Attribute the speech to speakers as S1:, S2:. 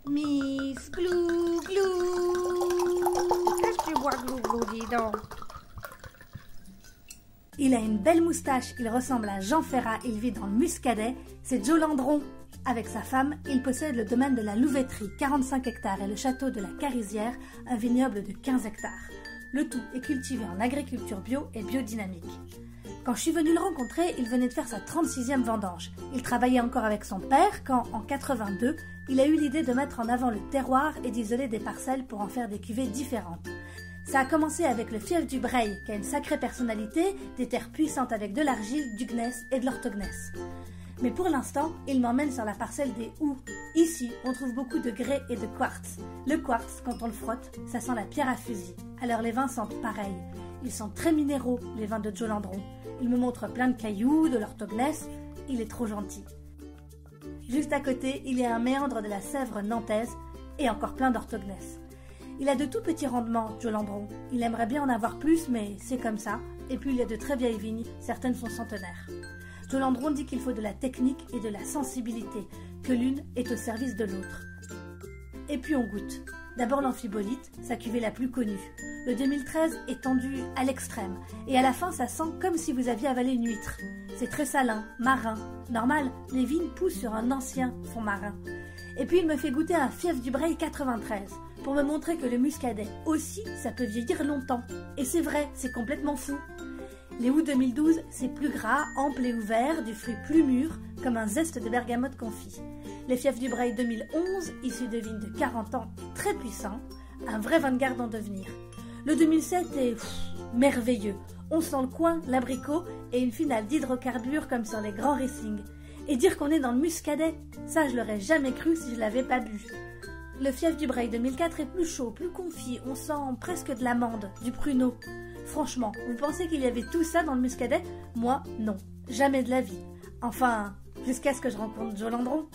S1: Miss Glou Glou. Qu'est-ce que tu bois, Glou Glou, dis donc?
S2: Il a une belle moustache, il ressemble à Jean Ferrat, il vit dans le Muscadet, c'est Joe Landron. Avec sa femme, il possède le domaine de la Louveterie, 45 hectares, et le château de la Carisière, un vignoble de 15 hectares. Le tout est cultivé en agriculture bio et biodynamique. Quand je suis venue le rencontrer, il venait de faire sa 36e vendange. Il travaillait encore avec son père quand, en 82, il a eu l'idée de mettre en avant le terroir et d'isoler des parcelles pour en faire des cuvées différentes. Ça a commencé avec le fief du Breil, qui a une sacrée personnalité, des terres puissantes avec de l'argile, du gneiss et de l'orthogneiss. Mais pour l'instant, il m'emmène sur la parcelle des Houx. Ici, on trouve beaucoup de grès et de quartz. Le quartz, quand on le frotte, ça sent la pierre à fusil. Alors les vins sentent pareil. Ils sont très minéraux, les vins de Joe Landron. Il me montre plein de cailloux, de l'orthogneiss. Il est trop gentil. Juste à côté, il y a un méandre de la Sèvre nantaise et encore plein d'orthogneiss. Il a de tout petits rendements, Joe Landron. Il aimerait bien en avoir plus, mais c'est comme ça. Et puis il y a de très vieilles vignes, certaines sont centenaires. Joe Landron dit qu'il faut de la technique et de la sensibilité, que l'une est au service de l'autre. Et puis on goûte. D'abord l'amphibolite, sa cuvée la plus connue. Le 2013 est tendu à l'extrême, et à la fin ça sent comme si vous aviez avalé une huître. C'est très salin, marin. Normal, les vignes poussent sur un ancien fond marin. Et puis il me fait goûter un fief du Breil 93, pour me montrer que le muscadet aussi, ça peut vieillir longtemps. Et c'est vrai, c'est complètement fou. Les Houx 2012, c'est plus gras, ample et ouvert, du fruit plus mûr, comme un zeste de bergamote confit. Les fiefs du Breil 2011, issus de vignes de 40 ans et très puissants, un vrai vin de garde en devenir. Le 2007 est merveilleux. On sent le coin, l'abricot et une finale d'hydrocarbures comme sur les grands racing. Et dire qu'on est dans le muscadet, ça je l'aurais jamais cru si je l'avais pas bu. Le fief du Breil 2004 est plus chaud, plus confit, on sent presque de l'amande, du pruneau. Franchement, vous pensez qu'il y avait tout ça dans le muscadet? Moi, non. Jamais de la vie. Enfin, jusqu'à ce que je rencontre Joe Landron.